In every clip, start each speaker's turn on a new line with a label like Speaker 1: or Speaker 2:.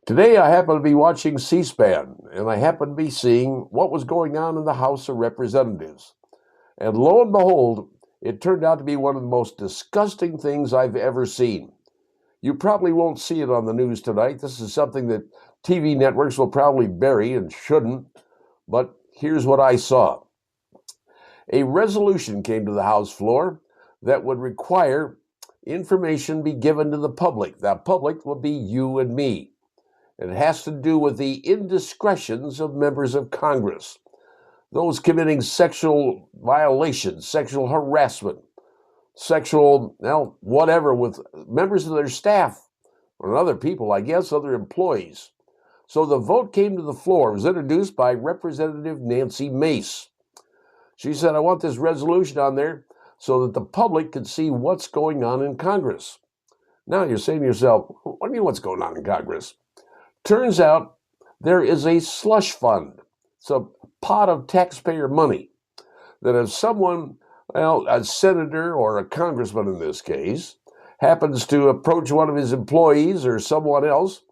Speaker 1: Today, I happen to be watching C-SPAN, and I happen to be seeing what was going on in the House of Representatives. And lo and behold, it turned out to be one of the most disgusting things I've ever seen. You probably won't see it on the news tonight. This is something that TV networks will probably bury and shouldn't. But here's what I saw. A resolution came to the House floor that would require information be given to the public. That public will be you and me. It has to do with the indiscretions of members of Congress, those committing sexual violations, sexual harassment, sexual, whatever, with members of their staff or other people, I guess, other employees. So the vote came to the floor. It was introduced by Representative Nancy Mace. She said, I want this resolution on there so that the public can see what's going on in Congress. Now you're saying to yourself, what do you mean what's going on in Congress? Turns out there is a slush fund. It's a pot of taxpayer money that if someone, a senator or a congressman in this case, happens to approach one of his employees or someone else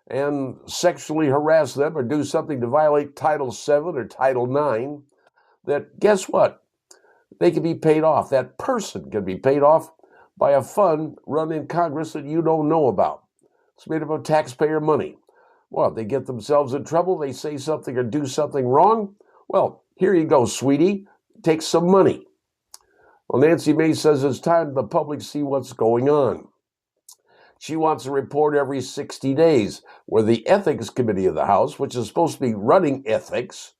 Speaker 1: and sexually harass them or do something to violate Title VII or Title IX, that guess what? They can be paid off. That person can be paid off by a fund run in Congress that you don't know about. It's made up of taxpayer money. Well, they get themselves in trouble, they say something or do something wrong. Well, here you go, sweetie. Take some money. Well, Nancy Mace says it's time the public see what's going on. She wants a report every 60 days where the Ethics Committee of the House, which is supposed to be running ethics,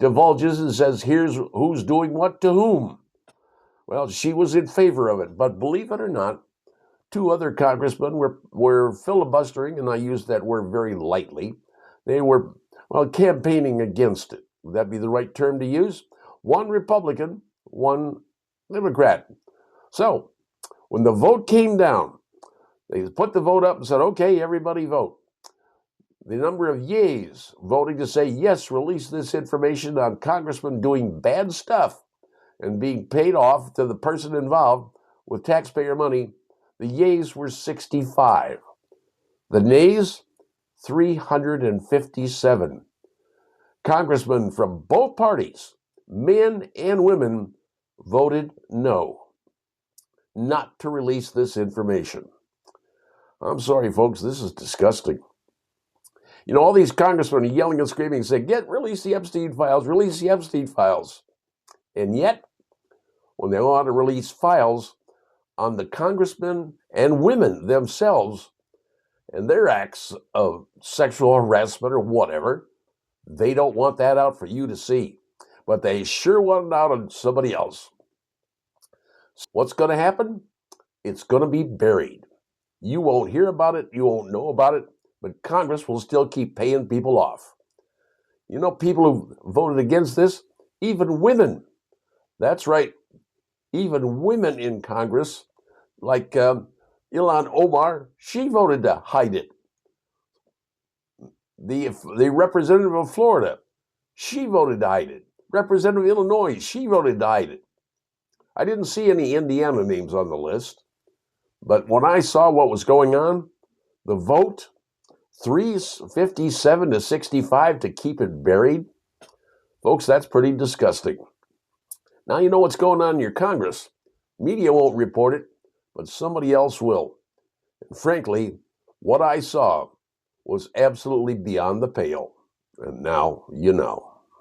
Speaker 1: divulges and says, here's who's doing what to whom. Well, she was in favor of it, but believe it or not, two other congressmen were filibustering, and I use that word very lightly. They were, campaigning against it. Would that be the right term to use? One Republican, one Democrat. So when the vote came down, they put the vote up and said, okay, everybody vote. The number of yeas voting to say, yes, release this information on congressmen doing bad stuff and being paid off to the person involved with taxpayer money, the yeas were 65. The nays, 357. Congressmen from both parties, men and women, voted no, not to release this information. I'm sorry, folks, this is disgusting. You know, all these congressmen are yelling and screaming and saying, release the Epstein files, release the Epstein files. And yet, when they want to release files on the congressmen and women themselves and their acts of sexual harassment or whatever, they don't want that out for you to see. But they sure want it out on somebody else. What's going to happen? It's going to be buried. You won't hear about it. You won't know about it. But Congress will still keep paying people off. You know, people who voted against this, even women. That's right. Even women in Congress, like Ilhan Omar, she voted to hide it. The representative of Florida, she voted to hide it. Representative of Illinois, she voted to hide it. I didn't see any Indiana names on the list, but when I saw what was going on, the vote, 357 to 65 to keep it buried, folks, that's pretty disgusting. Now you know what's going on in your Congress. Media won't report it, but somebody else will. And frankly, what I saw was absolutely beyond the pale. And now you know.